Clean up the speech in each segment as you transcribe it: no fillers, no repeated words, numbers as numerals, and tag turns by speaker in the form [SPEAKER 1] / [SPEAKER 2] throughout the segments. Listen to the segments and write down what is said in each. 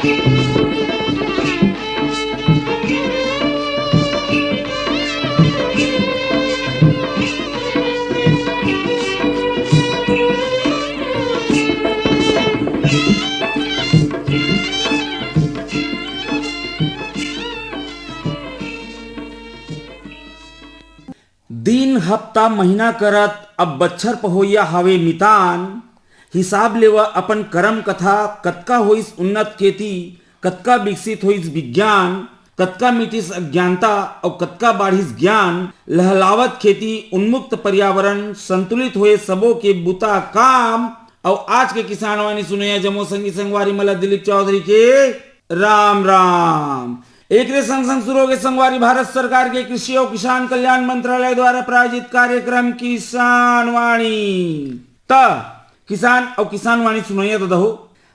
[SPEAKER 1] दिन हफ्ता महीना करत अब बच्छर पहोइया हवे मितान हिसाब लेवा अपन करम कथा कतका होइस उन्नत खेती कतका विकसित होइस विज्ञान कतका मिटिस अज्ञानता और कतका बाढ़िस ज्ञान लहलावत खेती उन्मुक्त पर्यावरण संतुलित हुए सबों के बुता काम। और आज के किसान वाणी सुने जमो संगी संगवारी मला दिलीप चौधरी के राम राम। एक संग संग शुरू हो गए संगवारी भारत सरकार के कृषि और किसान कल्याण मंत्रालय द्वारा प्रायोजित कार्यक्रम किसान वाणी। त किसान और किसान वाणी सुनैया तो दहो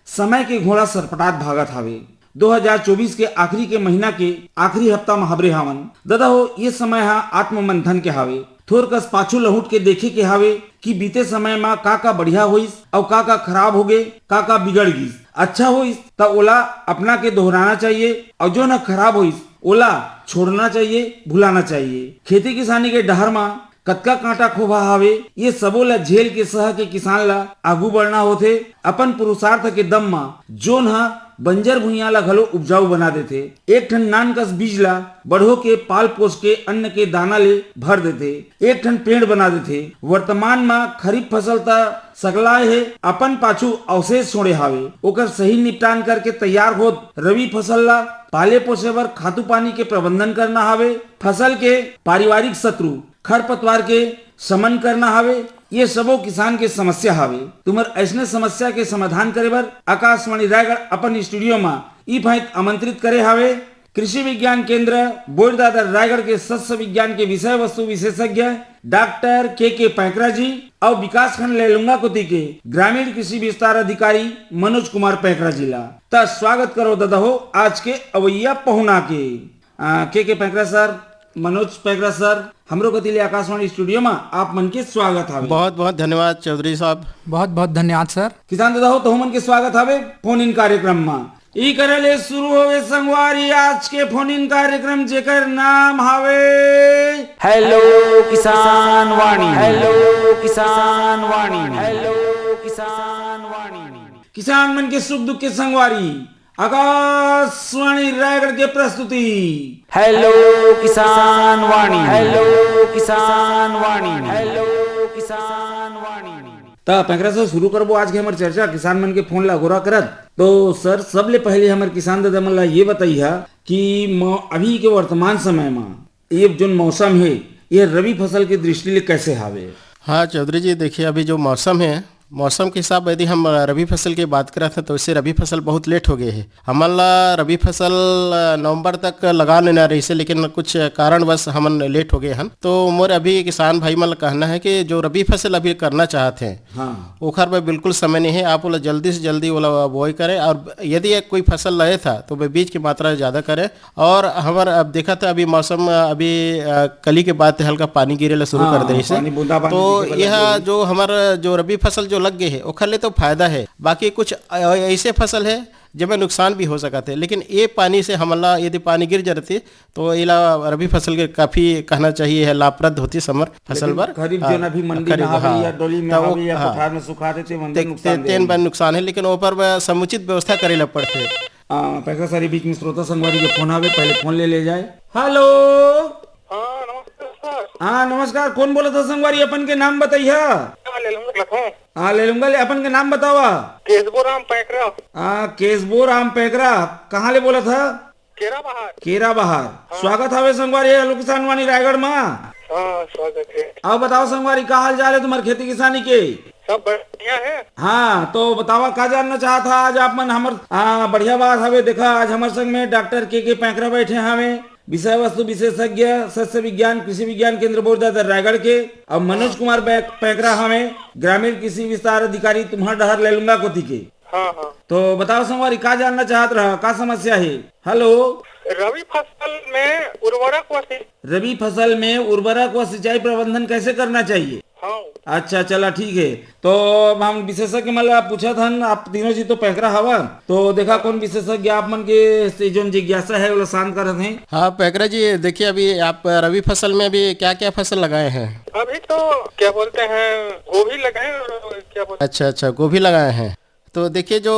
[SPEAKER 1] समय के घोड़ा सरपटात भागत हावे 2024 के आखिरी के महीना के आखिरी हफ्ता में हाबरे हावन दादा हो ये समय हा आत्ममंथन के हावे थोर कस पाछू लहुट के देखे के हावे कि बीते समय में का बढ़िया होइस और का खराब हो गए का बिगड़ गई। अच्छा होइस तो ओला अपना के दोहराना चाहिए और जो न खराब होइस ओला छोड़ना चाहिए भुलाना चाहिए। खेती किसानी के डहर में कतका कांटा खोभा हावे ये सबो ला झेल के सह के किसान ला आगू बढ़ना होथे। अपन पुरुषार्थ के दम मा जोन हा बंजर भुइयां ला घलो उपजाऊ बना देथे। एक ठन नान कस बीज ला बढ़ो के पाल पोस के अन्न के दाना ले भर देथे। एक ठन पेड़ बना देथे। वर्तमान में खरीफ फसल ता सकलाए है अपन पाछू अवशेष छोड़े हावे ओकर सही निपटान करके तैयार हो रवि फसल ला पाले पोसे बर खातू पानी के प्रबंधन करना हावे। फसल के पारिवारिक शत्रु खरपतवार के समन करना हावे। ये सबो किसान के समस्या हावे। तुम्हार ऐसने समस्या के समाधान करे बर आकाशवाणी रायगढ़ अपन स्टूडियो में ई फाइट आमंत्रित करे हावे कृषि विज्ञान केंद्र बोरदादा रायगढ़ के शस्य विज्ञान के विषय वस्तु विशेषज्ञ डॉक्टर के पैकरा जी और विकास खंड लेलुंगा कोती के ग्रामीण कृषि विस्तार अधिकारी मनोज कुमार पैकरा जी ला। त स्वागत करो दादा हो आज के अवैया पहुना के पैकरा सर मनोज पैकरा सर हमरो कतिले आकाशवाणी स्टूडियो में आप मन के स्वागत हावे।
[SPEAKER 2] बहुत बहुत धन्यवाद चौधरी साहब।
[SPEAKER 3] बहुत बहुत धन्यवाद सर।
[SPEAKER 1] किसान दादा हो तो मन के स्वागत हावे फोन इन कार्यक्रम में। ई करले शुरू होवे संगवारी आज के फोन इन कार्यक्रम जेकर नाम हावे
[SPEAKER 4] हेलो किसान वाणी। हेलो किसान वाणी। हेलो किसान वाणी।
[SPEAKER 1] किसान मन के सुख दुख के संगवारी आकाशवाणी रायगढ़ के प्रस्तुति
[SPEAKER 4] हेलो किसान वाणी। हेलो किसान वाणी। हेलो किसान वाणी।
[SPEAKER 1] ता पैकरा से शुरू करबो आज के हमर चर्चा किसान मन के फोन ला गोरा करत। तो सर सबले पहले हमर किसान दादा मन ला ये बताइए कि अभी के वर्तमान समय में ये जो मौसम है ये रबी फसल की दृष्टि ले कैसे हावे।
[SPEAKER 2] हाँ चौधरी जी देखिए अभी जो मौसम है मौसम के हिसाब यदि हम रबी फसल की बात करें थे तो इससे रबी फसल बहुत लेट हो गए है। हमारा रबी फसल नवंबर तक लगा लेना रही से लेकिन कुछ कारणवश हम लेट हो गए हैं। तो मोर अभी किसान भाई मन कहना है कि जो रबी फसल अभी करना चाहते हैं
[SPEAKER 1] हाँ।
[SPEAKER 2] ओखर में बिल्कुल समय नहीं है। आप वो जल्दी से जल्दी वो बोई करें और यदि कोई फसल लगे था तो वे बीज की मात्रा ज़्यादा करें। और हमारा अब देखा था अभी मौसम अभी कली के बाद हल्का पानी गिरे शुरू कर दे से तो यह जो हमारा जो रबी फसल लग गए है ओखले तो फायदा है। बाकी कुछ ऐसे फसल है जिसमें नुकसान भी हो सकते हैं लेकिन ये पानी से हमला यदि पानी गिर जाती तो इला रबी फसल के काफी कहना चाहिए है लाभप्रद होती समर फसल पर।
[SPEAKER 1] खरीफ जो ना भी मंडी में आवे या डोली में आवे या पठार में सुखा देते मंडी
[SPEAKER 2] नुकसान है लेकिन ऊपर समुचित व्यवस्था करे ला पड़ते।
[SPEAKER 1] पैसा सारी बीच में श्रोता संगवारी के फोन आवे पहले फोन ले जाए। हेलो हाँ नमस्कार कौन बोला था संगवारी अपन के नाम बताइए। हाँ ले लूंगा ले अपन के नाम बतावा।
[SPEAKER 5] केशबो राम पैकरा।
[SPEAKER 1] केशबो राम पैकरा कहाँ ले बोला था। केरा बहार। स्वागत है संगवारी हेलो किसान वाणी रायगढ़ में।
[SPEAKER 5] स्वागत है।
[SPEAKER 1] अब बताओ संगवारी क्या हाल चाल है तुम्हारे खेती किसानी के।
[SPEAKER 5] सब बढ़िया है।
[SPEAKER 1] हाँ तो बतावा क्या जानना चाहता आज आप मन हमर बढ़िया बात हवे देखा आज हमारे संग में डॉक्टर के पैकरा बैठे हवे विषय वस्तु विशेषज्ञ शस्य विज्ञान कृषि विज्ञान केंद्र बोरदादा रायगढ़ के और मनोज कुमार पैकरा हमें ग्रामीण कृषि विस्तार अधिकारी तुम्हारा डहर ले लूंगा कोती के।
[SPEAKER 5] हाँ हाँ।
[SPEAKER 1] तो बताओ संगवारी क्या जानना चाहत रहा क्या समस्या है। हेलो
[SPEAKER 5] रबी फसल में उर्वरक व
[SPEAKER 1] रबी फसल में उर्वरक व सिंचाई प्रबंधन कैसे करना चाहिए।
[SPEAKER 5] हाँ
[SPEAKER 1] अच्छा चला ठीक है। तो हम विशेषज्ञ मतलब पूछा था आप तीनों जी तो पैकरा हवा, तो देखा कौन विशेषज्ञ आप मन के से जो जिज्ञासा है वो शांत करत हैं।
[SPEAKER 2] हाँ पैकरा जी, देखिए अभी आप रबी फसल में अभी क्या क्या फसल लगाए हैं?
[SPEAKER 5] अभी तो क्या बोलते हैं गोभी लगाए और क्या बोलते
[SPEAKER 2] अच्छा अच्छा, गोभी लगाए हैं। तो देखिए जो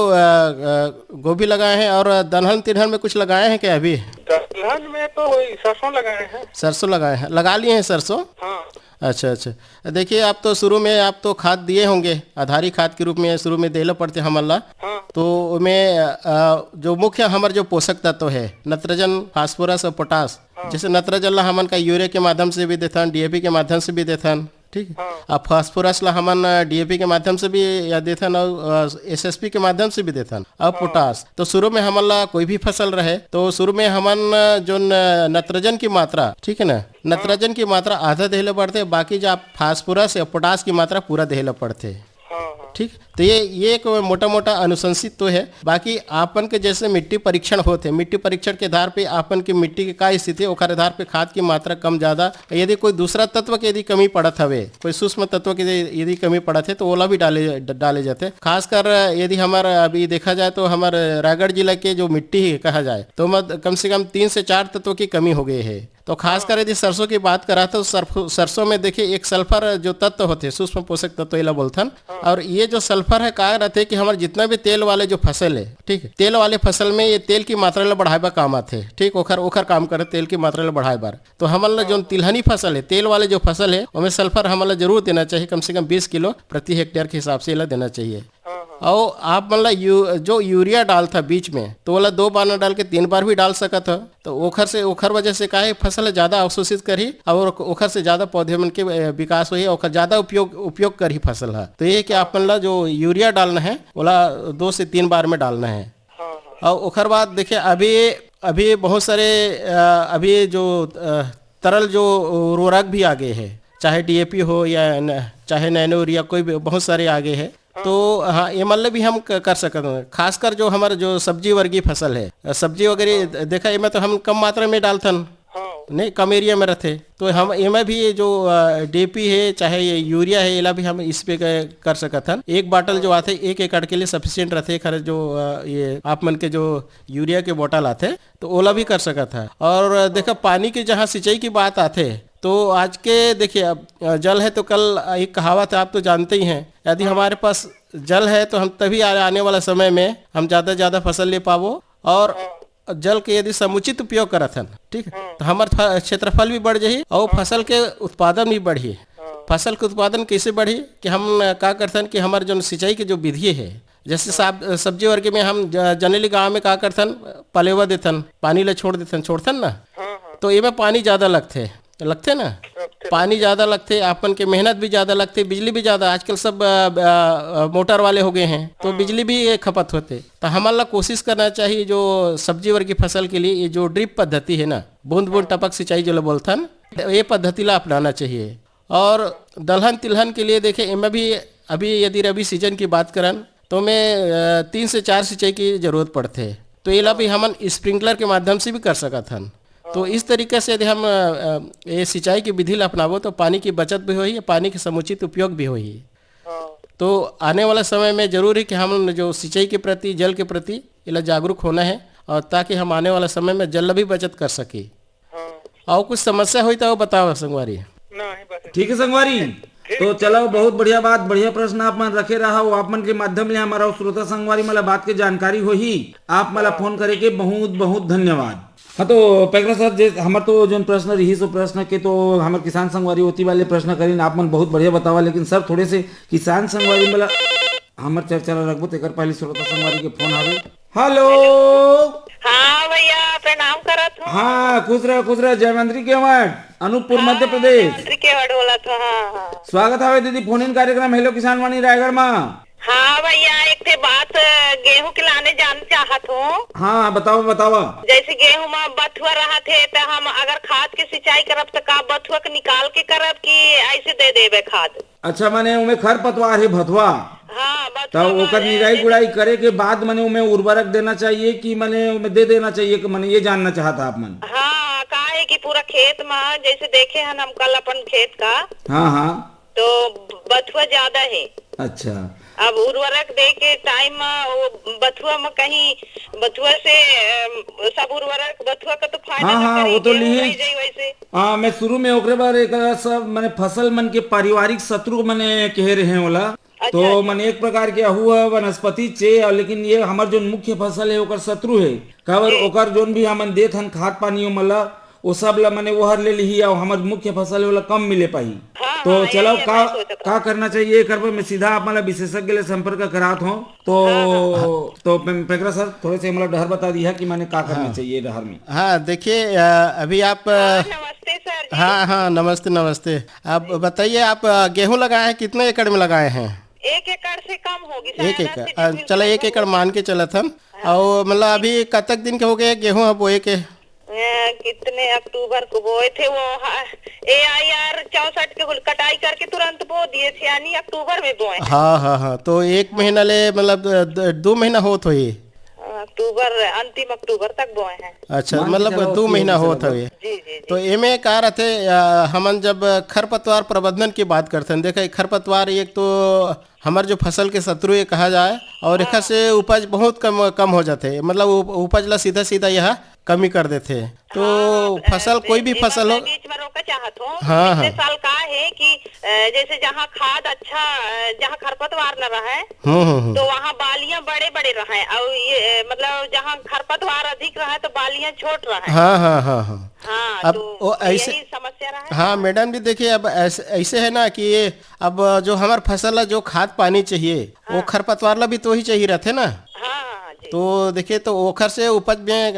[SPEAKER 2] गोभी लगाए हैं और दलहन तिलहन में कुछ लगाए हैं क्या अभी?
[SPEAKER 5] दलहन में तो वही सरसों लगाए हैं।
[SPEAKER 2] सरसों लगाए हैं, लगा लिए हैं सरसों?
[SPEAKER 5] हाँ
[SPEAKER 2] अच्छा अच्छा, देखिए आप तो शुरू में आप तो खाद दिए होंगे, आधारी खाद के रूप में शुरू में देना पड़ते हमला।
[SPEAKER 5] हाँ
[SPEAKER 2] तो में जो मुख्य हमारे जो पोषक तत्व है नत्रजन, फास्फोरस और पोटास, जैसे नत्रजन ला हमन का यूरिया के माध्यम से भी देथन, डीएपी के माध्यम से भी देथन, ठीक है। अब फास्फोरस ला हमन डीएपी के माध्यम से भी या देथन और एसएसपी के माध्यम से भी देथन। अब पोटास तो शुरू में हमन ला कोई भी फसल रहे तो शुरू में हमन जो नत्रजन की मात्रा, ठीक है ना, नत्रजन की मात्रा आधा देहले पड़ते, बाकी जो आप फास्फोरस या पोटास की मात्रा पूरा देहले पड़ते, ठीक। तो ये एक मोटा मोटा अनुशंसित तो है। बाकी आपन के जैसे मिट्टी परीक्षण होते, मिट्टी परीक्षण के आधार पे आपन की मिट्टी के का स्थिति है ओकर आधार पे खाद की मात्रा कम ज्यादा, यदि कोई दूसरा तत्व के यदि कमी पड़त हवे, कोई सूक्ष्म तत्व के यदि कमी पड़त है तो ओला भी डाले जाते। खासकर यदि हमारा अभी देखा जाए तो हमारे रायगढ़ जिला के जो मिट्टी है कहा जाए तो कम से कम 3 से 4 तत्वों की कमी हो गई है। तो खासकर यदि सरसों की बात करा तो सरसों में देखिए एक सल्फर जो तत्व होते हैं, सूक्ष्म पोषक तत्व इला बोलथन। और ये जो सल्फर है कहा रहते कि हमारे जितना भी तेल वाले जो फसल है, ठीक है, तेल वाले फसल में ये तेल की मात्रा ला बढ़ाए बर काम आते, ठीक, ओखर काम करे तेल की मात्रा ला बढ़ाए बर। तो हमन जो तिलहनी फसल है, तेल वाले जो फसल है उनमें सल्फर हमन जरूर देना चाहिए, कम से कम 20 किलो प्रति हेक्टेयर के हिसाब से इला देना चाहिए। और आप मतलब जो यूरिया डालता बीच में तो वाला 2 बार न डाल के 3 बार भी डाल सकत है। तो ओखर वजह से का है फसल ज्यादा अवशोषित करी और ओखर से ज्यादा पौधे मन के विकास हुई, ओखर ज्यादा उपयोग करी फसल है। तो ये कि आप मतलब जो यूरिया डालना है वाला 2 से 3 बार में डालना है। और ओखर बाद देखिए अभी बहुत सारे अभी जो तरल जो उर्वरक भी आगे है, चाहे डीएपी हो या चाहे नैनो यूरिया, कोई भी बहुत सारे आगे है। तो हाँ ये मतलब भी हम कर सकते हैं। खासकर जो हमारे जो सब्जी वर्गीय फसल है, सब्जी वगैरह देखा इनमें तो हम कम मात्रा में डालथन, नहीं कम एरिया में रहते, तो हम इनमें भी जो डीएपी है चाहे ये यूरिया है इला भी हम इस पे कर सकते हैं। एक बाटल जो आते 1 एकड़ के लिए सफिशिएंट रहते, खरे जो ये आप मन के जो यूरिया के बोतल आते तो ओला भी कर सकता है। और देखा पानी की जहाँ सिंचाई की बात आते तो आज के देखिए अब जल है तो कल एक कहावत है, आप तो जानते ही हैं, यदि हमारे पास जल है तो हम तभी आने वाला समय में हम ज्यादा ज्यादा फसल ले पावो। और जल के यदि समुचित उपयोग करत हन, ठीक है, तो हमारे क्षेत्रफल भी बढ़ जाही और फसल के उत्पादन भी बढ़ी। फसल के उत्पादन कैसे बढ़ी कि हम का करथन कि हमारे जो सिंचाई की जो विधि है, जैसे सब्जी वर्ग में हम जनरली गाँव में का करथन पलेवा देथन, पानी ला छोड़थन ना, तो इनमें पानी ज्यादा लगते ना, पानी ज्यादा लगते, अपन के मेहनत भी ज्यादा लगते, बिजली भी ज्यादा, आजकल सब मोटर वाले हो गए हैं तो बिजली भी खपत होते। तो हमारा कोशिश करना चाहिए जो सब्जी वर्ग की फसल के लिए ये जो ड्रिप पद्धति है ना, बूंद बूंद टपक सिंचाई जो बोलथन, ये पद्धति ला अपनाना चाहिए। और दलहन तिलहन के लिए देखें इनमें भी अभी यदि रबी सीजन की बात करें तो में 3 से 4 सिंचाई की जरूरत पड़ते है, तो ये भी हम स्प्रिंकलर के माध्यम से भी कर सकते हैं। तो इस तरीके से यदि हम ये सिंचाई की विधि अपनावो तो पानी की बचत भी होगी, पानी के समुचित उपयोग भी होगी। तो आने वाला समय में जरूरी कि हम जो सिंचाई के प्रति, जल के प्रति इला जागरूक होना है, और ताकि हम आने वाला समय में जल भी बचत कर सके। और कुछ समस्या हुई तो बताओ संगवारी।
[SPEAKER 1] ठीक है संगवारी, तो चलो बहुत बढ़िया बात, बढ़िया प्रश्न आप मन रखे रहा हो, आप मन के माध्यम ले हमारा श्रोता संगवारी मला बात के जानकारी होही। आप मला फोन करे के बहुत बहुत धन्यवाद। हाँ तो पैकरा सर जे हमार तो जो प्रश्न रही सो प्रश्न के तो हमारे किसान संगवारी होती वाले प्रश्न करीन, आप मन बहुत बढ़िया बतावा, लेकिन सर थोड़े से किसान संगवारी मला हमार चर्चा रखबो तेकर पहले श्रोता संगवारी के फोन आवे। हेलो
[SPEAKER 3] हाँ भैया प्रणाम करत हूँ।
[SPEAKER 1] हाँ खुश रह जयमंत्री के वार्ड अनूपपुर मध्य प्रदेश
[SPEAKER 3] मंत्री के वार्ड बोला था। हाँ
[SPEAKER 1] स्वागत है दीदी फोन इन कार्यक्रम हेलो किसान वाणी रायगढ़ में।
[SPEAKER 3] हाँ भैया एक थे बात गेहूं के लाने जाना चाहत हूँ।
[SPEAKER 1] हाँ बताओ।
[SPEAKER 3] जैसे गेहूं में बथुआ रहा थे तो हम अगर खाद के सिंचाई करब तो का बथुआ के निकाल के करब कि ऐसे दे देबे खाद? अच्छा
[SPEAKER 1] माने उमे खर पतवार है भथुआ,
[SPEAKER 3] हाँ
[SPEAKER 1] तो ओकर निराई गुड़ाई करे के बाद मने उमे उर्वरक देना चाहिए कि मने उमे दे देना चाहिए कि मने ये जानना चाहता आप मन।
[SPEAKER 3] हाँ का है कि पूरा खेत में जैसे देखे हैं हम कल अपन खेत का,
[SPEAKER 1] हाँ
[SPEAKER 3] तो बथुआ ज्यादा है।
[SPEAKER 1] अच्छा,
[SPEAKER 3] अब उर्वरक दे के टाइम वो बथुआ में कहीं बथुआ से सब उर्वरक बथुआ का तो फायदा
[SPEAKER 1] हाँ
[SPEAKER 3] ना
[SPEAKER 1] हाँ,
[SPEAKER 3] करी,
[SPEAKER 1] वो तो
[SPEAKER 3] गेहूं
[SPEAKER 1] लिए
[SPEAKER 3] रह जाई वैसे।
[SPEAKER 1] हाँ, मैं शुरू में ओकरे बार एक सब मैंने फसल मन के पारिवारिक शत्रु मैंने कहे रहे हैं वाला, तो
[SPEAKER 3] अच्छा।
[SPEAKER 1] मन एक प्रकार के हुआ वनस्पति चे, और लेकिन ये हमार जो मुख्य फसल है ओकर शत्रु है, काबर ओकर जोन भी हमन देत हन खाद पानी मला वो सब ला मने वो हर ले ली, और हमार मुख्य फसल वाला कम मिले पाई।
[SPEAKER 3] हाँ,
[SPEAKER 1] तो
[SPEAKER 3] हाँ,
[SPEAKER 1] चलो
[SPEAKER 3] यही मैं सोचत
[SPEAKER 1] का करना चाहिए कर मैं सीधा आप मतलब विशेषज्ञ ले संपर्क करात हूँ। तो पेकरा सर थोड़े से मतलब डहर बता दिया कि मैंने का करना चाहिए डहर में।
[SPEAKER 2] हाँ देखिए, अभी आप
[SPEAKER 3] नमस्ते सर जी।
[SPEAKER 2] हाँ हाँ, नमस्ते नमस्ते। आप बताइए, आप गेहूं लगाए हैं, कितने एकड़ में लगाए हैं?
[SPEAKER 3] 1 एकड़ से कम होगी
[SPEAKER 2] एक
[SPEAKER 3] शायद,
[SPEAKER 2] एकड़,
[SPEAKER 3] 80
[SPEAKER 2] चलो 1 एकड़ मान के चला था। और मतलब अभी कतक दिन के हो गए गेहूं अब बोए के?
[SPEAKER 3] कितने अक्टूबर को बोए थे वो AIR 64 के कटाई करके तुरंत बो दिए थे, यानी अक्टूबर में बोए।
[SPEAKER 2] हाँ हाँ हाँ, तो 1 महीना ले मतलब 2 महीना होत हुई?
[SPEAKER 3] अक्टूबर, अंतिम अक्टूबर तक बोए हैं।
[SPEAKER 2] अच्छा, मतलब 2 महीना होत हुई।
[SPEAKER 3] जी जी।
[SPEAKER 2] तो एमे का रहते, हमन जब खरपतवार प्रबंधन की बात करते हैं, देखा खरपतवार एक तो हमार जो फसल के शत्रु ये कहा जाए, और एक से उपज बहुत कम हो जाते, मतलब उपज ला सीधा सीधा यह कमी कर देते। तो फसल कोई भी फसल हो,
[SPEAKER 3] बीच में रोका चाहत हूँ।
[SPEAKER 2] हाँ,
[SPEAKER 3] पिछले
[SPEAKER 2] हाँ।
[SPEAKER 3] साल का है कि जैसे जहाँ खाद अच्छा, जहाँ खरपतवार न रहे तो वहाँ बालियां बड़े बड़े रहे, और ये मतलब जहाँ खरपतवार अधिक रहे तो बालियां छोट रहे।
[SPEAKER 2] हाँ हाँ हाँ हाँ।
[SPEAKER 3] हाँ,
[SPEAKER 2] अब
[SPEAKER 3] तो
[SPEAKER 2] वो ऐसे,
[SPEAKER 3] यही समस्या रहा है।
[SPEAKER 2] हाँ मैडम भी देखिए, अब ऐसे है ना कि ये अब जो हमार फसल है, जो खाद पानी चाहिए वो खरपतवार ला भी तो ही चाहिए रहते ना।
[SPEAKER 3] हाँ जी।
[SPEAKER 2] तो देखिए, तो ओखर से उपज में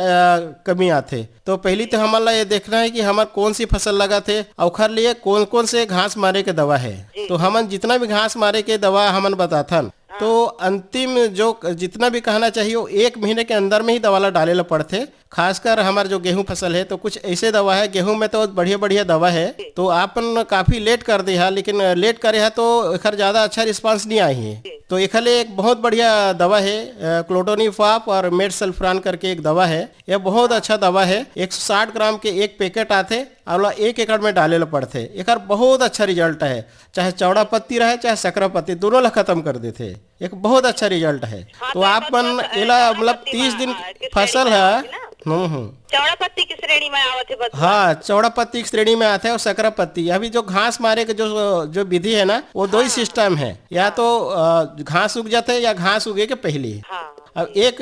[SPEAKER 2] कमी आते। तो पहली तो हमारा ये देखना है कि हमार कौन सी फसल लगा थे, ओखर लिए कौन कौन से घास मारे के दवा है। तो हमन जितना भी घास मारे के दवा हमन बताथन, तो अंतिम जो जितना भी कहना चाहिए वो 1 महीने के अंदर में ही दवा ला डाले ला पड़ते। खासकर हमारे जो गेहूं फसल है, तो कुछ ऐसे दवा है, गेहूं में तो बढ़िया बढ़िया दवा है, तो आपन काफी लेट कर दिया, लेकिन लेट करे है तो एखर ज्यादा अच्छा रिस्पांस नहीं आई है। तो एखर लिए एक बहुत बढ़िया दवा है, क्लोटोनिफाप और मेड सल्फ्रान करके एक दवा है। यह बहुत अच्छा दवा है, 160 ग्राम के एक पैकेट आते, और 1 एकड़ में डाले ला पड़ते। एकर बहुत अच्छा रिजल्ट है, चाहे चौड़ा पत्ती रहे चाहे सकरा पत्ती, दोनों ला खत्म कर देते। एक बहुत अच्छा रिजल्ट है। तो आपन एला मतलब 30 दिन फसल है।
[SPEAKER 3] चौड़ा पत्ती की श्रेणी में आवत है बस।
[SPEAKER 2] हाँ, चौड़ा पत्ती की श्रेणी में आता है, और सकरा पत्ती। अभी जो घास मारे के जो विधि है ना, वो 2 ही सिस्टम है, या तो घास उग जाते या घास उगे के पहली। अब एक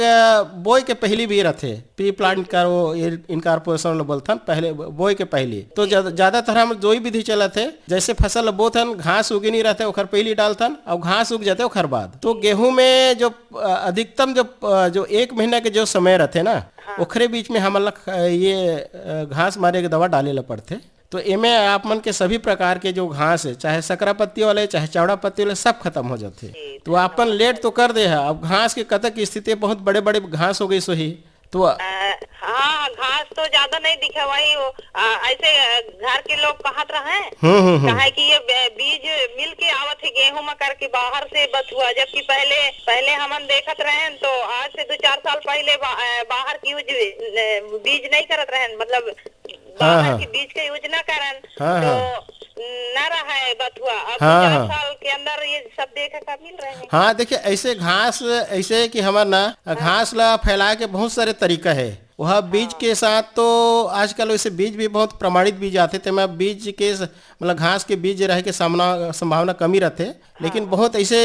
[SPEAKER 2] बोई के पहली भी रहते, प्री प्लांट का वो इनकारपोरेशन बोलते हैं, पहले बोई के पहली। तो ज्यादातर हम 2 ही विधि चला थे, जैसे फसल बोथन घास उगे नहीं रहते ओखर पहली डालथन, और घास उग जाते ओखर बाद। तो गेहूं में जो अधिकतम जो 1 महीना के जो समय रहते ना, ओखरे बीच में हम ये घास मारे के दवा डाले ला पड़ते। तो इमे आप मन के सभी प्रकार के जो घास है, चाहे सकरा पत्ती वाले चाहे चौड़ा पत्ती वाले, सब खत्म हो जाते। तो आपन लेट तो कर दे है। अब घास के कतक स्थिति बहुत बड़े बड़े घास हो गई सही। तो
[SPEAKER 3] हाँ, घास तो ज्यादा नहीं दिखा, वही ऐसे घर के लोग कहत रहे कहे कि ये बीज मिल के आवत है गेहूं में करके बाहर से बथुआ, जबकि पहले हमन देखत रहे, तो आज से 2-4 साल पहले बाहर की बीज नहीं करत रहे, मतलब बाहर की बीज के यूज न करन, तो न रहा है बथुआ। अब 4 साल के अंदर ये सब देखा का मिल रहे हैं।
[SPEAKER 2] हाँ देखिए, ऐसे घास ऐसे कि हमार ना घास ला फैला के बहुत सारे तरीका है। वह बीज के साथ तो आजकल वैसे बीज भी बहुत प्रमाणित बीज आते थे। मैं बीज के मतलब घास के बीज रह के संभावना कमी रहते, लेकिन बहुत ऐसे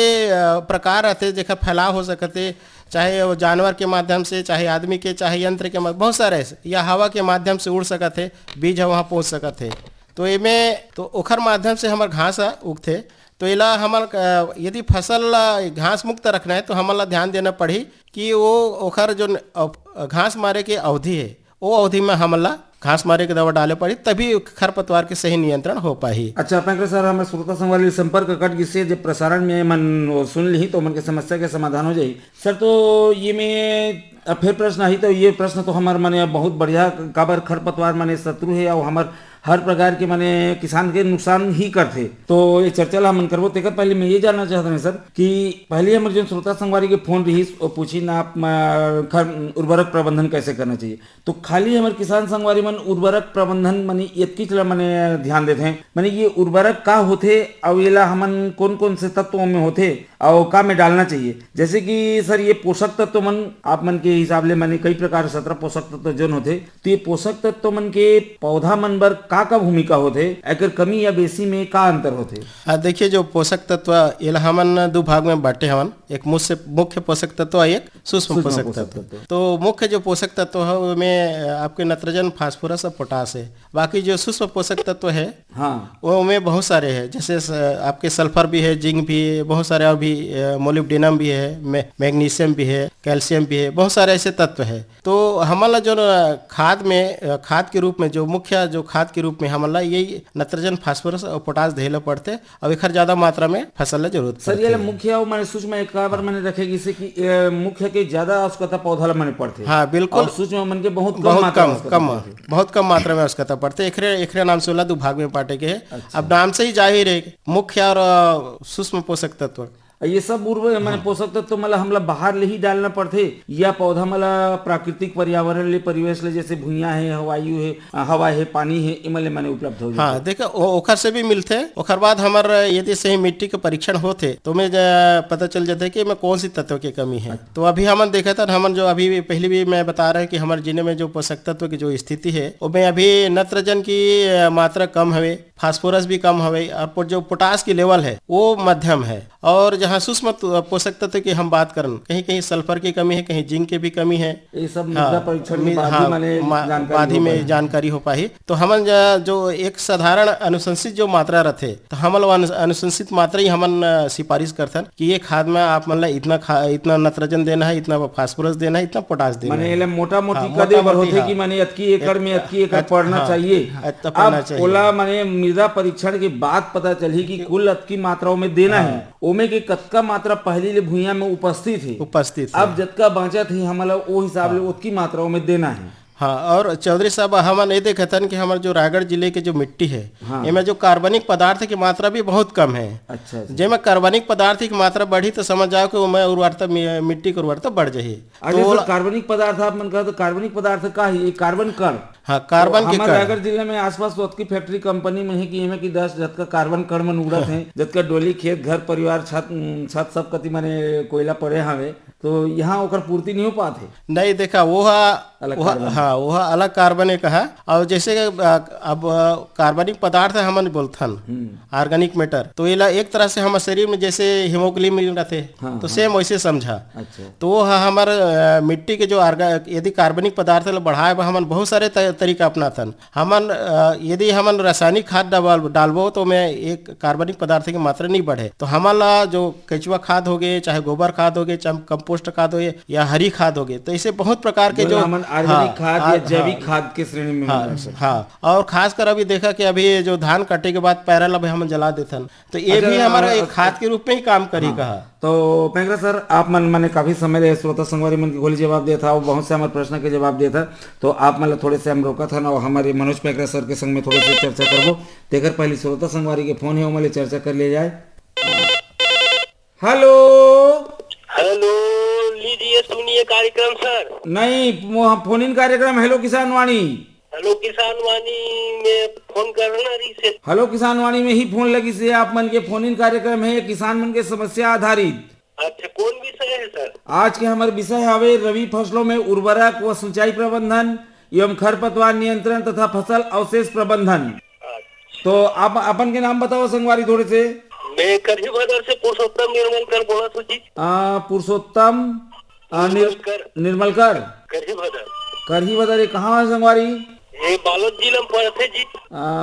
[SPEAKER 2] प्रकार रहते जेकर फैलाव हो सकते, चाहे वो जानवर के माध्यम से, चाहे आदमी के, चाहे यंत्र के माध्यम, बहुत सारे ऐसे, या हवा के माध्यम से उड़ सकते, बीज वहाँ पहुँच सकते। तो इमे तो ओखर माध्यम से हमार घास उगते। तो इला हमार यदि फसल घास मुक्त रखना है, तो हमारा ध्यान देना पड़ी कि वो ओखर जो घास मारे के अवधि है, वो अवधि में हमला घास मारे के दवा डाले पड़ी, तभी खरपतवार के सही नियंत्रण हो पाही।
[SPEAKER 1] अच्छा पैंकर सर, हमें श्रोता संघ वाले संपर्क कट गिसे जब प्रसारण में मन सुन ली तो मन के समस्या के समाधान हो जाये सर। तो ये में फिर प्रश्न आई, तो ये प्रश्न तो हमारे माने बहुत बढ़िया, काबर खरपतवार माने शत्रु है, और हमार हर प्रकार के माने किसान के नुकसान ही करते। तो ये चर्चा ला हमन करबो। तेकर पहले मैं ये जानना चाहता हूँ सर कि पहले हमर जो श्रोता संगवारी के फोन रही और पूछी ना आप उर्वरक प्रबंधन कैसे करना चाहिए, तो खाली हमारे किसान संगवारी मन उर्वरक प्रबंधन माने इतकी चला माने ध्यान देते हैं माने ये उर्वरक का होते और ये हमन कौन कौन से तत्वों में होते और का में डालना चाहिए। जैसे कि सर ये पोषक तत्व मन आप मन के हिसाब ले माने कई प्रकार 17 पोषक तत्व जन होते, तो ये पोषक तत्व मन के पौधा मन बर का भूमिका होते, अगर कमी या बेसी में का अंतर होते।
[SPEAKER 2] देखिए जो पोषक तत्व ये हमन दो भाग में बांटे हवन, एक मुख्य पोषक तत्व और एक सूक्ष्म पोषक तत्व। तो मुख्य जो पोषक तत्व है उसमें आपके नाइट्रोजन, फास्फोरस और पोटास है। बाकी जो सूक्ष्म पोषक तत्व है
[SPEAKER 1] हाँ
[SPEAKER 2] वो में बहुत सारे हैं, जैसे आपके सल्फर भी है, जिंक भी है, बहुत सारे और भी मोलिब्डेनम भी है, मैग्नीशियम भी है, कैल्शियम भी है, बहुत सारे ऐसे तत्व है। तो हमारा जो खाद के रूप में जो मुख्य जो खाद के रूप में हमारा यही नाइट्रोजन, फास्फोरस और पोटास देला पड़ते और एक ज्यादा मात्रा में फसल जरूरत
[SPEAKER 1] सर ये मुख्य और मैंने सूक्ष्म एक बार मैंने रखेगी से कि मुख्य के ज्यादा आवश्यकता पौधा ला मैंने पड़ते।
[SPEAKER 2] हाँ बिल्कुल,
[SPEAKER 1] सूक्ष्म मन के बहुत
[SPEAKER 2] कम मात्रा में आवश्यकता पड़ते। एकरे नाम से वाला दो भाग में बांटे के है। अच्छा। अब नाम से ही जाहिर है मुख्य और सूक्ष्म पोषक तत्व
[SPEAKER 1] ये सब मैंने पोषक तत्व मतलब हमला बाहर ले ही डालना पड़ते या पौधा मतलब प्राकृतिक पर्यावरण ले परिवेश ले जैसे भुइयां है, वायु है, हवा है, पानी है, इमले माने उपलब्ध हो जाए।
[SPEAKER 2] हाँ देखो ओखर से भी मिलते। ओखर बाद हमार यदि सही मिट्टी के परीक्षण होते तो मैं पता चल जाते कि मैं कौन सी तत्व की कमी है। तो अभी हमन देखा था हमन जो अभी पहले भी मैं बता रहा है कि हमारे जिले में जो पोषक तत्व की जो स्थिति है वो अभी नाइट्रोजन की मात्रा कम है, फास्फोरस भी कम है और जो पोटास की लेवल है वो मध्यम है। और जहाँ सूक्ष्म पोषक तत्व की हम बात करें कहीं कहीं सल्फर की कमी है, कहीं जिंक की भी कमी है।
[SPEAKER 1] ये सब मृदा परीक्षण
[SPEAKER 2] बाद ही में जानकारी हो पाई। तो हम जो एक साधारण अनुशंसित जो मात्रा रहते तो हम अनुशंसित मात्रा ही हमन सिफारिश करते कि ये खाद में आप मतलब इतना नाइट्रोजन देना है, इतना फास्फोरस देना है, इतना पोटास देना है।
[SPEAKER 1] माने मोटा मोटी कदे बर होते कि माने अतकी एकड़ में अतकी एकड़ पड़ना चाहिए। अब ओला माने मृदा परीक्षण के बाद पता चली कि कुल अतकी मात्राओं में देना है, ओमे के कतका मात्रा पहली ले भुइयां में उपस्थित है। अब जतका बाँचा थी हमारा वो हिसाब ले उतकी मात्राओं में देना है।
[SPEAKER 2] हाँ और चौधरी साहब हम ये देखा था कि हमारे जो रायगढ़ जिले के जो मिट्टी है इनमें जो कार्बनिक पदार्थ की मात्रा भी बहुत कम है।
[SPEAKER 1] अच्छा।
[SPEAKER 2] जब कार्बनिक पदार्थ की मात्रा बढ़ी तो समझ जाओ कि उर्वरता मिट्टी की उर्वरता बढ़ जाए।
[SPEAKER 1] तो कार्बनिक पदार्थ आप मन कहा तो कार्बनिक पदार्थ का ही कार्बन कण।
[SPEAKER 2] हाँ कार्बन के
[SPEAKER 1] रायगढ़ जिले में आसपास की फैक्ट्री कंपनी में है कि इनमें की 10 जतका कार्बन कण मन उड़त है, जतका डोली खेत घर परिवार छत सब कति माने कोयला पड़े हवे, तो यहाँ ओकर पूर्ति नहीं हो पाते।
[SPEAKER 2] नहीं देखा वो अलग कार्बन का है। और जैसे अब कार्बनिक पदार्थ है हमन बोलथन ऑर्गेनिक मैटर, तो ये एक तरह से हमारे शरीर में जैसे हीमोग्लोबिन रहते तो सेम वैसे समझा।
[SPEAKER 1] अच्छा। तो
[SPEAKER 2] वो हमारे मिट्टी के जो यदि कार्बनिक पदार्थ बढ़ाए हमन बहुत सारे तरीका अपनाथन। हमन यदि हमन रासायनिक खाद डालबो तो मैं एक कार्बनिक पदार्थ की मात्रा नहीं बढ़े। तो हमारा जो केचुआ खाद हो गए, चाहे गोबर खाद हो गए, चाहे कंपोस्ट खाद हो गए या हरी खाद हो गए, तो ऐसे बहुत प्रकार के जो
[SPEAKER 1] ऑर्गेनिक खाद या जैविक खाद के श्रेणी में।
[SPEAKER 2] हाँ और खासकर अभी देखा कि अभी जो धान कटे के बाद पैरल अभी हम जला देते हैं, तो ये भी हमारा एक खाद के रूप में ही काम करी कहा।
[SPEAKER 1] तो पेंगरा सर आप मैंने काफी समय श्रोता संगवारी मन की गोली जवाब दिया था और बहुत से हमारे प्रश्न के जवाब दिया था, तो आप मतलब थोड़े से हम रोका था ना और हमारे मनोज पेंगरा सर के संग में थोड़े से चर्चा करबो। तेकर पहले श्रोता संगवारी के फोन है वो चर्चा कर लिया जाए। हेलो
[SPEAKER 5] हेलो लीजिए सुनिए कार्यक्रम सर।
[SPEAKER 1] नहीं फोन इन कार्यक्रम हेलो किसान वाणी।
[SPEAKER 5] हेलो किसान वाणी में फोन करना रही से।
[SPEAKER 1] हेलो किसान वाणी में ही फोन लगी से आप मन के फोन इन कार्यक्रम है किसान मन के समस्या आधारित।
[SPEAKER 5] अच्छा कौन विषय है सर?
[SPEAKER 1] आज के हमारे विषय हवे रबी फसलों में उर्वरक व सिंचाई प्रबंधन एवं खरपतवार नियंत्रण तथा फसल अवशेष प्रबंधन। तो आप अपन के नाम बताओ संगवारी थोड़े से।
[SPEAKER 5] मैं करही बदर से पुरुषोत्तम निर्मलकर बोला जी।
[SPEAKER 1] पुरुषोत्तम निर्मलकर करही बदर कहाँ है संगवारी?
[SPEAKER 5] ये बालोद जिला में पड़ते जी।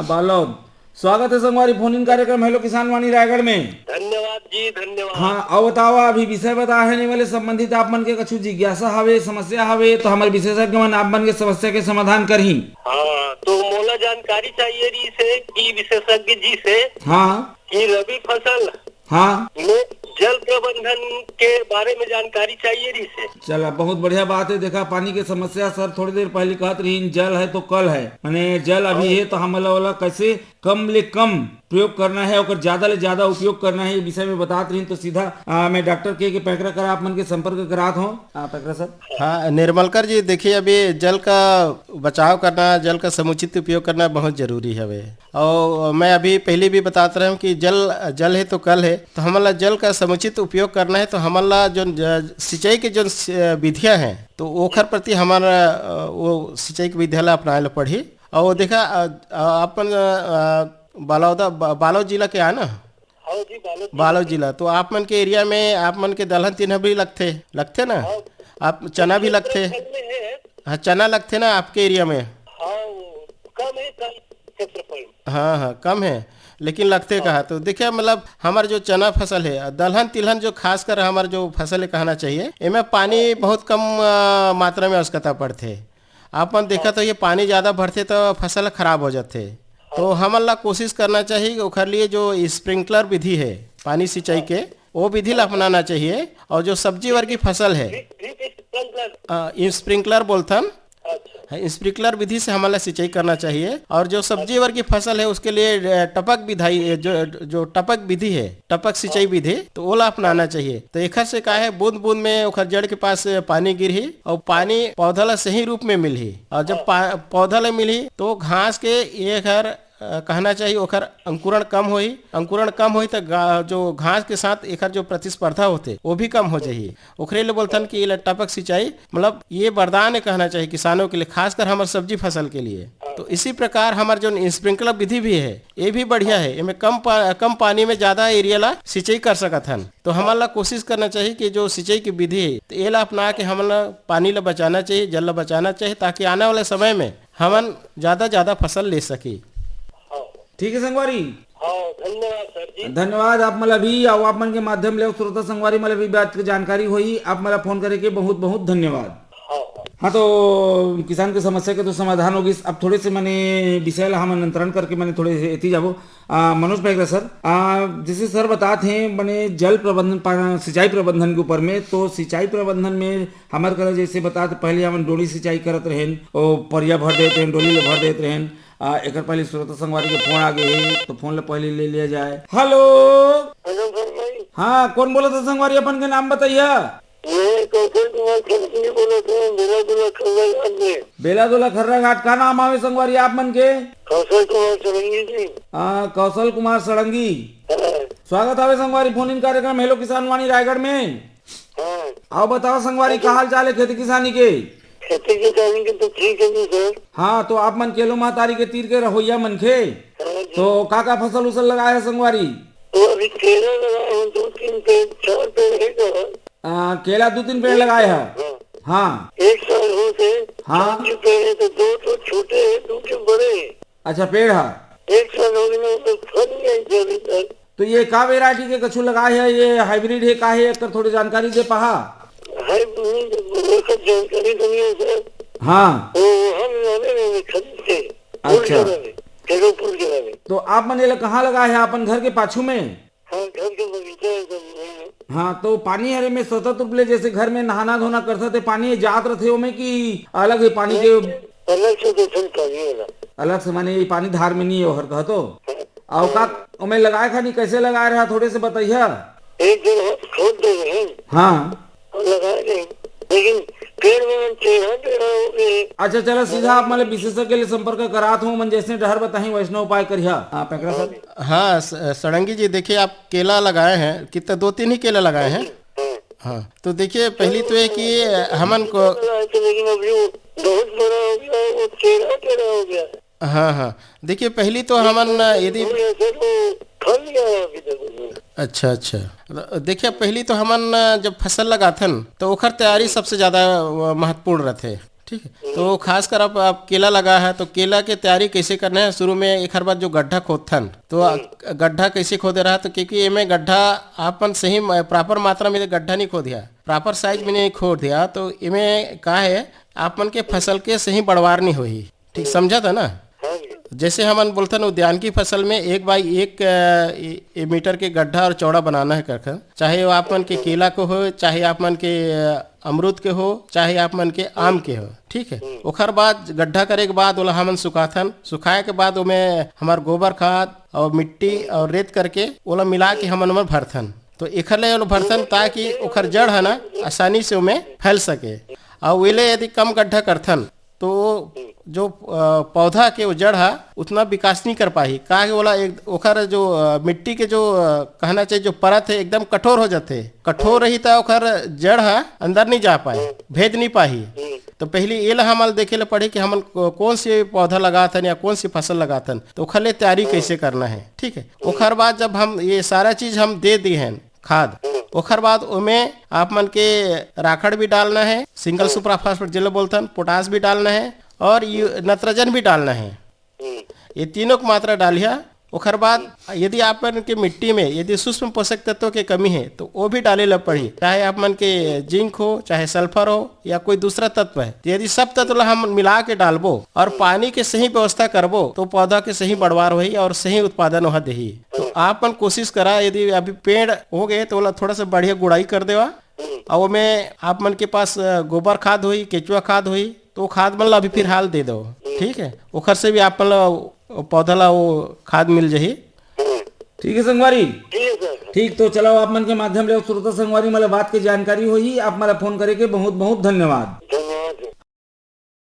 [SPEAKER 1] बालोद। स्वागत है संगवारी फोन इन कार्यक्रम हेलो किसान वाणी रायगढ़ में।
[SPEAKER 5] धन्यवाद जी धन्यवाद।
[SPEAKER 1] हाँ और बताओ अभी विषय बता है वाले संबंधित आप मन के कछु जिज्ञासा हवे समस्या हवे तो हमारे विशेषज्ञ मन आप मन के समस्या के समाधान करही।
[SPEAKER 5] हाँ तो मोला जानकारी चाहिए रही से कि विशेषज्ञ जी से।
[SPEAKER 1] हाँ
[SPEAKER 5] कि रबी फसल
[SPEAKER 1] हाँ
[SPEAKER 5] में
[SPEAKER 6] जल प्रबंधन के बारे में जानकारी चाहिए रही से।
[SPEAKER 1] चला बहुत बढ़िया बात है। देखा पानी की समस्या सर थोड़ी देर पहले कहत रही, जल है तो कल है, माने जल अभी है तो हमला वाला कैसे कम ले कम प्रयोग करना है और ज्यादा ले ज्यादा उपयोग करना है, ये विषय में बतात रही। तो सीधा मैं डॉक्टर के पैकरा करा आप मन के संपर्क करात हूँ। पैकरा सर।
[SPEAKER 2] हाँ निर्मलकर जी, देखिए अभी जल का बचाव करना, जल का समुचित उपयोग करना बहुत जरूरी है वे। और मैं अभी पहले भी बताता रहा हूँ कि जल है तो कल है, तो हमारा जल का समुचित उपयोग करना है। तो हमारा जो सिंचाई के जो विधियाँ हैं तो ओखर प्रति हमारा वो सिंचाई के विद्यालय अपनाए ला पड़ी। और देखा अपन बालो जिला के है ना, बालो जिला, तो आप मन के एरिया में आप मन के दलहन तिलहन भी लगते ना, आप चना भी लगते, हाँ चना लगते ना आपके एरिया में। हाँ कम है लेकिन लगते कहा। तो देखिए मतलब हमारे जो चना फसल है, दलहन तिलहन जो खासकर हमारे जो फसल है कहना चाहिए, इनमें पानी बहुत कम मात्रा में आवश्यकता पड़ते। आपन देखा तो ये पानी ज़्यादा भरते तो फसल खराब हो जाते। तो हमारा कोशिश करना चाहिए कि ओखर लिए जो स्प्रिंकलर विधि है पानी सिंचाई के, वो विधि ला अपनाना चाहिए। और जो सब्जी वर्ग की फसल है स्प्रिंकलर बोलथन, स्प्रिंकलर विधि से हमारा सिंचाई करना चाहिए। और जो सब्जी वर्ग की फसल है उसके लिए टपक विधि, जो टपक विधि है, टपक सिंचाई विधि, तो ओला अपनाना चाहिए। तो एक से का है बूंद बूंद में ओखर जड़ के पास पानी गिरही और पानी पौधा ला सही रूप में मिलही। और जब पौधा ला मिलही तो घास के एक हर कहना चाहिए ओखर अंकुरण कम होई तो जो घास के साथ एक जो प्रतिस्पर्धा होते वो भी कम हो जाही। ओखरे ले बोलथन कि ये टपक सिंचाई मतलब ये वरदान है कहना चाहिए किसानों के लिए, खासकर हमारे सब्जी फसल के लिए। तो इसी प्रकार हमारे जो स्प्रिंकलर विधि भी है ये भी बढ़िया है, इनमें कम पानी में ज्यादा एरिया ला सिंचाई कर सकत हन। तो हमारा कोशिश करना चाहिए कि जो सिंचाई की विधि है तो ये ला अपना के हमारा पानी ला बचाना चाहिए, जल ला बचाना चाहिए, ताकि आने वाले समय में हम ज्यादा फसल ले सके।
[SPEAKER 1] ठीक है संगवारी,
[SPEAKER 6] धन्यवाद सर जी।
[SPEAKER 1] धन्यवाद। आप मला भी और आप मन के माध्यम ले श्रोता संगवारी मला भी बात की जानकारी हुई। आप मला फोन करे के बहुत बहुत धन्यवाद। हाँ तो किसान की समस्या के तो समाधान होगी। अब थोड़े से मैंने विषय ला हम नियंत्रण करके मैंने थोड़े से एती जाबो। मनोज पैगरा सर, जैसे सर बताते हैं मैंने जल प्रबंधन सिंचाई प्रबंधन के ऊपर में, तो सिंचाई प्रबंधन में हमारे करे जैसे बताते पहले हम डोली सिंचाई करत रहें और परिया भर देते हैं, डोली ले भर देते रहें। एक पहले श्रोता संगवारी के फोन आ गए हैं तो फोन ले पहले ले लिया जाए। हेलो हाँ कौन बोला था संगवारी, अपन के नाम बताइए। बेलादुला खर्रा घाट का नाम आवे संगवारी आप मन के?
[SPEAKER 6] कौशल कुमार सड़ंगी जी।
[SPEAKER 1] कौशल कुमार सड़ंगी, स्वागत आवे संगवारी फोन इन कार्यक्रम हेलो किसान वाणी रायगढ़ में। आओ बताओ संगवारी का हाल चाल है खेती किसानी के?
[SPEAKER 6] खेती किसानी के तो ठीक है सर।
[SPEAKER 1] हाँ तो आप मन केलो महतारी के तीर के रहोइया मन के, तो का फसल उसल लगाया है संगवारी?
[SPEAKER 6] तो अभी केला लगाए हैं 2-3 पेड़, 4 पेड़ है।
[SPEAKER 1] केला 2-3 पेड़ लगाए हैं। हाँ
[SPEAKER 6] 1 साल हो से।
[SPEAKER 1] हाँ
[SPEAKER 6] पेड़ है तो 2 तो छोटे हैं, 2 के बड़े हैं।
[SPEAKER 1] अच्छा पेड़ है
[SPEAKER 6] 1 साल हो गया तो फल नहीं अभी तक।
[SPEAKER 1] तो ये का वेराइटी के कछु लगाए है, ये हाइब्रिड है का है, एक थोड़ी जानकारी दे पहा।
[SPEAKER 6] जानकारी नहीं है सर।
[SPEAKER 1] हाँ
[SPEAKER 6] हम खरीद से।
[SPEAKER 1] अच्छा
[SPEAKER 6] के
[SPEAKER 1] तो आप मन कहाँ लगाए है? अपन घर के पाछू में?
[SPEAKER 6] हाँ घर के बगीचा है।
[SPEAKER 1] हाँ तो पानी हरे में सतत रूप ले जैसे घर में नहाना धोना करता थे पानी जात रहे में कि अलग है पानी के?
[SPEAKER 6] अलग से तो
[SPEAKER 1] अलग से माने पानी धार में नहीं है हर कहा तो। और का मैं लगाए खानी कैसे लगाए रहा थोड़े से बताइए।
[SPEAKER 6] एक जगह खोद दे रहे हैं।
[SPEAKER 1] हाँ
[SPEAKER 6] लगाए रहे लेकिन पेड़ में टेढ़ा हो गए।
[SPEAKER 1] अच्छा चलो सीधा आप मतलब विशेषज्ञ के लिए संपर्क करात हूँ मन जैसे डहर बताही वैष्णव उपाय करिया। पैकरा सर।
[SPEAKER 2] हाँ सड़ंगी जी, देखिए आप केला लगाए हैं, कितना 2-3 ही केला लगाए हैं। हाँ तो देखिए पहली तो है कि हमन को,
[SPEAKER 6] लेकिन अभी वो बहुत बड़ा हो गया, वो टेढ़ा हो गया।
[SPEAKER 2] हाँ देखिए पहली तो हमन यदि अच्छा देखिए पहली तो हमन जब फसल लगाथन तो ओखर तैयारी सबसे ज्यादा महत्वपूर्ण रहते। ठीक है, तो खासकर आप केला लगा है तो केला के तैयारी कैसे करना है, शुरू में एक हर बार जो गड्ढा खोदथन तो गड्ढा कैसे खोदे रहा, तो क्योंकि इनमें गड्ढा आपन सही प्रॉपर मात्रा में गड्ढा नहीं खोदिया, प्रॉपर साइज में नहीं खोद दिया, तो इनमें का है आपन के फसल के सही बढ़वार नहीं हुई। ठीक समझा था ना? जैसे हमन बोलते हैं उद्यान की फसल में 1x1 मीटर के गड्ढा और चौड़ा बनाना है कर, चाहे वो आप मन के केला को हो, चाहे आप मन के अमरूद के हो, चाहे आप मन के आम के हो, ठीक है। ओखर बाद गड्ढा करे के बाद ओला हमन सुखाथन, सुखाए के बाद ओमें हमार गोबर खाद और मिट्टी और रेत करके ओला मिला के हमन में भरथन। तो एखर ले ओला भरथन ताकि ओखर जड़ है ना आसानी से ओमें फैल सके। और वेले यदि कम गड्ढा करथन तो जो पौधा के वो जड़ है उतना विकास नहीं कर पाही, का बोला एक ओखर जो मिट्टी के जो कहना चाहिए जो परत है एकदम कठोर हो जाते, कठोर रही तो ओखर जड़ है अंदर नहीं जा पाए, भेद नहीं पाही। तो पहले ये ला हमारे देखे ला पड़े कि हम कौन से पौधा लगाथन या कौन सी फसल लगाथन, तो ओखर ले तैयारी कैसे करना है, ठीक है। ओखर बाद जब हम ये सारा चीज हम दे दी हैं खाद, ओखर बाद उमें आप मन के राखड़ भी डालना है, सिंगल सुपर फास्फेट जिला बोलते, पोटास भी डालना है और नाइट्रोजन भी डालना है। ये तीनों की मात्रा डालिया। ओखर बाद यदि आप मन के मिट्टी में यदि सूक्ष्म पोषक तत्वों की कमी है तो वो भी डाले ला पड़ी, चाहे आप मन के जिंक हो, चाहे सल्फर हो या कोई दूसरा तत्व है। तो यदि सब तत्व हम मिला के डालबो और पानी के सही व्यवस्था करबो तो पौधा के सही बढ़वार होही और सही उत्पादन वहाँ देही। तो आप मन कोशिश करा, यदि अभी पेड़ हो गए तो ओला थोड़ा सा बढ़िया गुड़ाई कर देवा और में आप मन के पास गोबर खाद हुई, केचुआ खाद हुई तो खाद मन ला अभी फिलहाल दे दो, ठीक है। ओखर से भी आप पौधा ला वो खाद मिल जाही।
[SPEAKER 1] ठीक है संगवारी,
[SPEAKER 6] ठीक है सर।
[SPEAKER 1] ठीक तो चलो आप मन के माध्यम ले श्रोता संगवारी मला बात की जानकारी हुई, आप मला फोन करे के बहुत बहुत धन्यवाद।